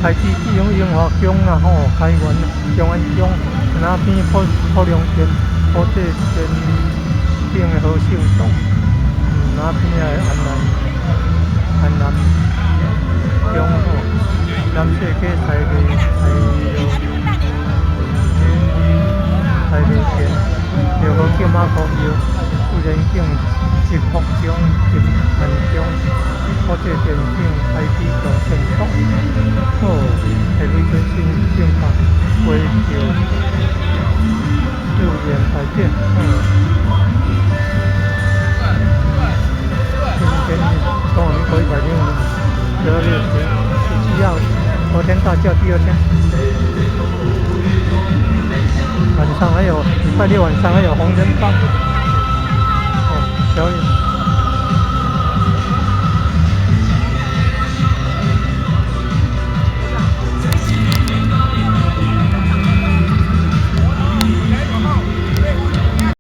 台基基永华宫啦吼，开元中安宫，那边普良殿、普济殿顶的和尚洞，那边的安南宫吼，南势街台北县，六号叫马公庙，富人境吉福宫、金安宫，普济殿顶台基道圣堂，哦，下面真正法归叫六元牌匾，今天中午可以摆进16月17号，昨天大叫第二天，晚上还有礼拜六晚上还有红人帮，表演。